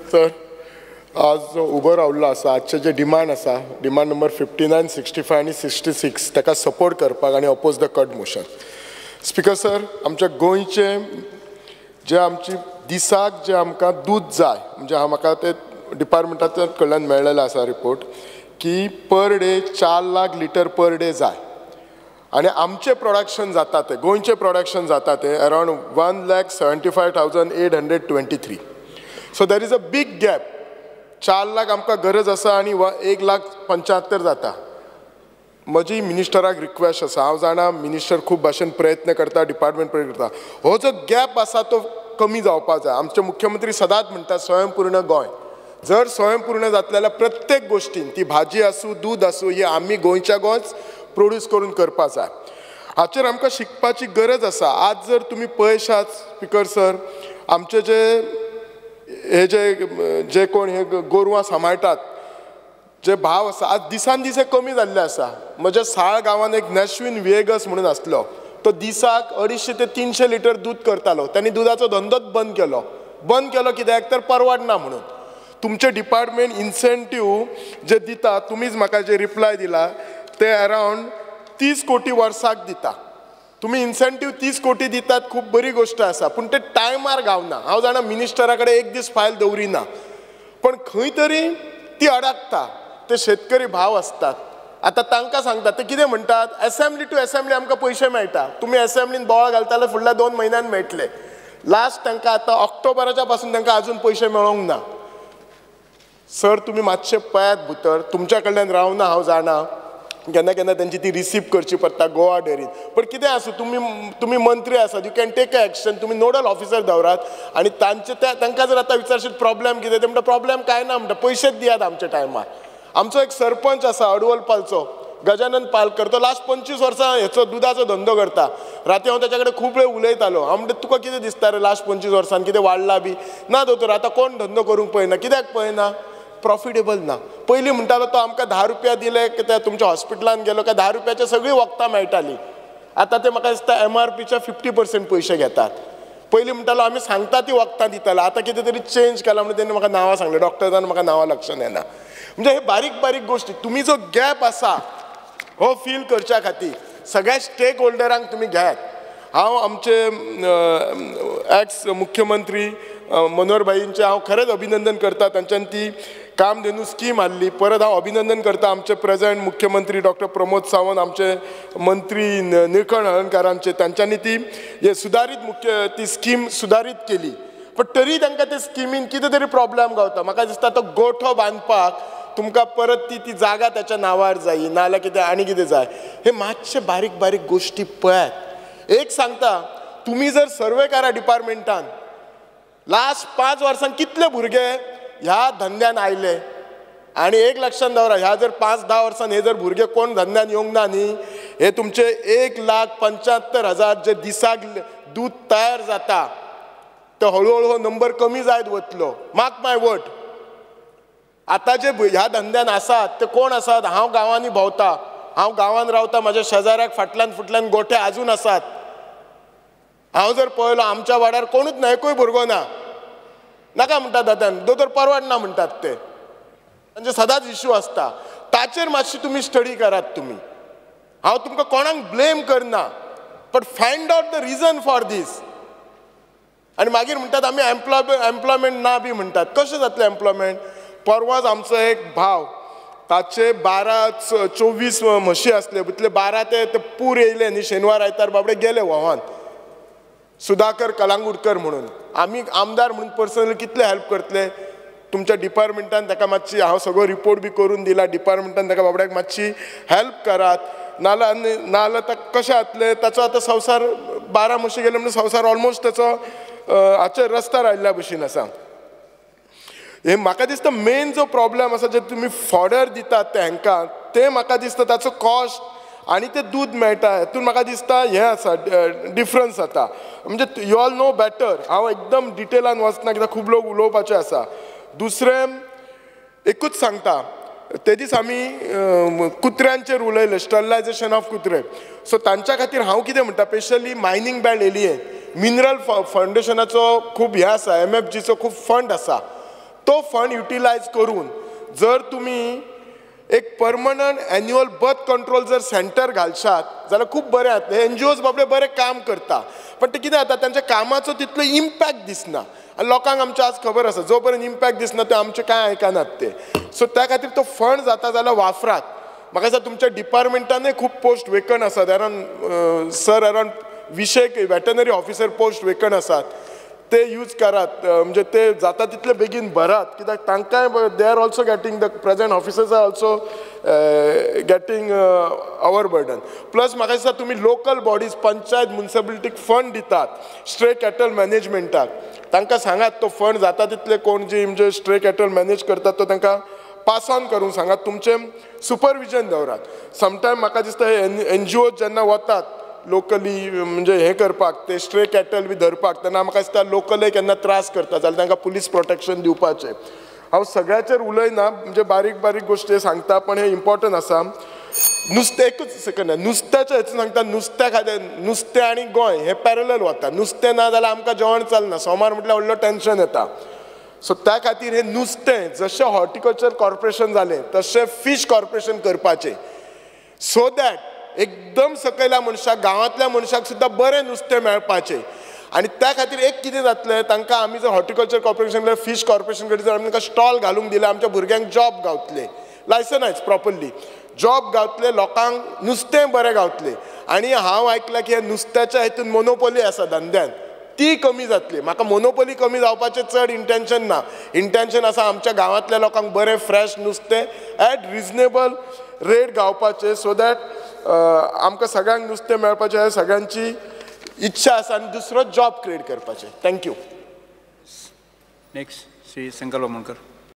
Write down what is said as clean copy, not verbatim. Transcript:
Sir, आज जो उबो रावल्लो आसा, आजचे जे डिमांड आसा, डिमांड नंबर 59, 65 आणि 66 ताका सपोर्ट करपाक आणि oppose the cut motion. Speaker sir, आमच्या गोंयचे जे आमची दिसाक जे आमकां दूध जाय, म्हणजे म्हाका ते डिपार्टमेंटाच्या कडल्यान मेळ्ळेलो आसा रिपोर्ट की per day 4 lakh litre per day जाय आणि आमचे प्रोडक्शन जाता ते गोंयचे प्रोडक्शन जाता ते around 1,75,823. So there is a big gap. 4 lakh आमकां गरज आसा आणि 1,75,000 जाता. म्हजी मिनिस्टराक रिक्वेस्ट आसा, हांव जाणा मिनिस्टर खूब भाशेन प्रयत्न करता, डिपार्टमेंट प्रयत्न करता, हो जो गॅप आसा तो कमी जावपाक जाय. आमचे मुख्यमंत्री सदांच म्हणटा स्वयंपूर्ण गोंय. जर स्वयंपूर्ण जातले जाल्यार प्रत्येक गोष्टीन, ती भाजी आसूं दूध आसूं, ही आमी गोंयच्या गोंयच प्रोड्यूस करून करपाक जाय. हाचेर आमकां शिकपाची गरज आसा. आज जर तुमी पळयशात स्पीकर सर, आमचे जे कोण हे गोरवां सांबाळटात, जे भाव आसा, आज दिसान दीस कमी जाल्ले आसा. म्हज्या साळ गांवांत एक नॅश्विन वेगस म्हणून आसलो, तो दिसाक 250 ते 300 लिटर दूध करतालो. त्यांनी दुधाचो धंदोच बंद केलो कित्याक तर परवडना म्हणून. तुमचे डिपार्टमेंट इन्सेंटीव जे दिता, तुमीच म्हाका जे रिप्लाय दिला ते अराउंड 30 कोटी वर्साक दिता. तुम्ही इन्सेंटीव 30 कोटी दितात, खूप बरी गोष्ट आसा, पण ते टायमार गावना. हांव जाणा मिनिस्टरा कडेन एक दीस फायल दवरिना, पण खंय तरी ती अडकता. ते शेतकरी भाव असतात, आता तांकां सांगतात ते कितें म्हणटात, असेंब्ली टू असेंब्ली आमकां पयशे मेळटा. तुमी असेंब्लीन बोवाळ घालता जाल्यार फुडल्या 2 म्हयन्यान मेळटले. लास्ट तांकां आतां ऑक्टोबराच्या पासून तांकां अजून पयशे मेळोंक ना. सर, तुम्ही मातशे पळयात भितर. तुमच्या कडल्यान रावना हांव जाणा, केन्ना केन्ना त्यांची ती रिसीव करची पडटा गोवा डेअरीन, पण कितें आसूं, तुम्ही मंत्री आसात, you can take a action. तुम्ही नोडल ऑफिसर दवरात आणि तांकां जर आतां विचारशीत प्रॉब्लेम कितें, ते म्हणटा प्रॉब्लेम काय ना, म्हणटा पयशेच दियात आमच्या टायमार. आमचो एक सरपंच आसा अडवलपालचो, गजानन पालकर, तो लास्ट 25 वर्सां हेचो दुधाचो धंदो करता. राती हांव ताच्या कडेन खूब वेळ उलयतालो. हांव म्हणटा तुका कितें दिसता रे, लास्ट 25 वर्सान कितें वाडला बी? ना दोतोर, आतां कोण धंदो करूंक पळयना. कित्याक पळयना? प्रॉफिटेबल ना. पयलीं म्हणटालो तो आमकां 10 रुपया दिले की तुमच्या हॉस्पिटलान गेलो काय 10 रुपयाची सगळी वखदां मेळटालीं. आतां ते म्हाका दिसता MRPच्या 50% पयशे घेतात. पयलीं म्हणटालो आमी सांगता ती वखदां दितालो, आतां कितें तरी चेंज केला म्हणून तेणी म्हाका नांवां सांगलें. डॉक्टरान म्हाका नांवां लक्षांत येना. म्हणजे हे बारीक बारीक गोश्टी, तुमी जो गॅप आसा हो फील करच्या खातीर सगळ्या स्टेक होल्डरांक तुमी घेयात. हांव आमचे एक्स मुख्यमंत्री मनोहर भाईंचे हांव खरेंच अभिनंदन करता. तांच्यानी ती कामधेनू स्कीम हाडली. परत हांव अभिनंदन करता आमचे प्रेझेंट मुख्यमंत्री डॉक्टर प्रमोद सावंत, आमचे मंत्री निळकंठ हळर्णकारांचे, तांच्यांनी ती सुदारीत ती स्कीम सुदारीत केली. पण तरी तांकां ते स्किमीन कितें तरी प्रॉब्लेम गावता. म्हाका दिसता तो गोठो बांदपाक तुमकां परत ती जागा त्याच्या नांवार जायी, नाल्यार कितें आनी कितें जाय. हे मातशे बारीक बारीक गोश्टी पळयात. एक सांगता, तुम्ही जर सर्वे करा डिपार्टमेंटान, लास्ट 5 वर्सांत कितले भुरगे ह्या धंद्यान आयले, आणि एक लक्षात दवरा, ह्या जर 5-10 वर्सांत हे जर भुरगे कोण धंद्यान येवंक ना न्ही, हे तुमचे 1,75,000 जे दिसाक दूध तयार जाता ते हळूहळू हो नंबर कमी जायत वतलो. मार्क माय वर्ड. आता जे ह्या धंद्यान आसात ते कोण आसात? हांव गांवांनी भोंवता, हांव गांवांत रावता, म्हाज्या शेजाऱ्याक फाटल्यान गोठे अजून आसात. हांव जर पळयलो आमच्या वाड्यार कोणूच ना, एकूय भुरगो ना. नाका म्हणटात दादान, दोतोर परवडना म्हणटात ते. म्हणजे सदांच इश्यू आसता. ताचेर मातशी तुमी स्टडी करात. हांव तुमकां कोणाक ब्लेम करना, but find out the reason for this. आणि मागीर म्हणटात आमी एम्प्लॉयमेंट ना बी म्हणटात. कशें जातलें एम्प्लॉयमेंट? परवाच आमचो एक भाव, ताचे 12-24 म्हशी आसले, भितले 12 ते पूर येयले न्ही शेनवार आयतार, बाबडे गेले व्हांवोन. सुधाकर कलांगुटकर म्हणून, आमी आमदार म्हणून पर्सनली कितले हेल्प करतले. तुमच्या डिपार्टमेंटान ताका मातशी, हांव सगळो रिपोर्ट बी करून दिला, डिपार्टमेंटान ताका बाबड्याक मातशी हेल्प करात. नाल्यार ताका कशें जातलें, ताचो आतां संवसार 12 म्हशी गेले म्हणजे संवसार ऑलमोस्ट ताचो हाचेर रस्त्यार आयिल्ल्या भशेन आसा. हे म्हाका दिसता मेन जो प्रॉब्लेम आसा, जे तुमी फॉडर दितात ते हांकां, ते म्हाका दिसता ताचो कॉस्ट आणि ते दूध मेळटा हेतून म्हाका दिसता हें आसा, डिफरन्स जाता. म्हणजे यू ऑल नो बेटर. हांव एकदम डिटेलान वचना कित्याक खूब लोक उलोवपाचे आसा. दुसरें एकूच सांगता, ते दीस आमी कुत्र्यांचेर उलयले, स्टरलायझेशन ऑफ कुत्रे. सो तांच्या खातीर हांव कितें म्हणटा, स्पेशली मायनींग बेल्ट एरियेन मिनरल फावंडेशनाचो खूब हें आसा, MFGचो खूब फंड आसा. तो फंड युटिलायज करून जर तुम्ही एक परमनंट एन्युअल बर्थ कंट्रोल जर सेंटर घालशात जाल्यार खूप बरें जातलें. NGOs बाबडे बरें काम करता, पण ते कितें जाता त्यांच्या कामाचो तितलो इम्पॅक्ट दिसना आनी लोकांक आमच्या आज खबर आसा जो पर्यंत इम्पॅक्ट दिसना ते आमचे कांय आयकनात ते. सो त्या खातीर तो फंड जाता जाल्यार वापरात. म्हाका दिसता तुमच्या डिपार्टमेंटानूय खूप पोस्ट वेकंट आसात. Around sir around 200 veterinary officer post vacant आसात, ते यूज करात. म्हणजे ते जाता तितले बेगीन भरात, कित्याक तांकांय they are also getting the present officers are also getting our burden. Plus म्हाका दिसता तुमी लोकल बॉडीज पंचायत म्युनिसिपालिटीक फंड दितात स्ट्रे कॅटल मॅनेजमेंटाक, तांकां सांगात तो फंड जाता तितले कोण जी म्हणजे स्ट्रे कॅटल मॅनेज करतात तो तांकां पास ऑन करूंक सांगात, तुमचें सुपरविजन दवरात. समटायम म्हाका दिसता हे NGOs जेन्ना वतात लोकली म्हणजे हे करपाक ते स्ट्रे कॅटल बी धरपाक, तेन्ना म्हाका दिसता लोकलय केन्ना त्रास करता जाल्यार तांकां पुलीस प्रोटेक्शन दिवपाचें. हांव सगळ्याचेर उलयना, म्हणजे बारीक बारीक गोश्टी सांगता, पण हे इम्पॉर्टंट आसा. नुस्तें एकूच सेकंड, नुस्त्याच्या हेतून सांगता, नुस्त्या खातीर नुस्तें आनी गोंय हे पॅरलल वता. नुस्तें ना जाल्यार आमकां जेवण चलना, सोमार म्हटल्यार व्हडलो टेन्शन येता. सो त्या खातीर हे नुस्तें जशें हॉर्टिकल्चर कॉर्पोरेशन जालें तशें फिश कॉर्पोरेशन करपाचें, सो दॅट एकदम सकयल्या मनशाक गांवांतल्या मनशाक सुद्दां बरें नुस्तें मेळपाचें. आनी त्या खातीर एक कितें जातलें, तांकां आमी जर हॉर्टिकल्चर कॉर्पोरेशन जाल्यार फिश कॉर्पोरेशन कडेन जर आमी तांकां स्टॉल घालूंक दिले, आमच्या भुरग्यांक जॉब गावतले, लायसनायज प्रॉपरली जॉब गावतले, लोकांक नुस्तें बरें गावतलें. आनी हांव आयकलां की हे नुस्त्याच्या हितून मोनोपोली आसा धंद्यान, ती कमी जातली. म्हाका मोनोपोली कमी जावपाचें चड इंटेंशन ना. इंटेंशन आसा आमच्या गांवांतल्या लोकांक बरें फ्रेश नुस्तें एट रिजनेबल रेट गावपाचें, सो दॅट आमकां सगळ्यांक नुस्तें मेळपाचें हे सगळ्यांची इच्छा आसा आनी दुसरो जॉब क्रिएट करपाचें. थँक्यू. नेक्स्ट श्री शंकर बामणकर.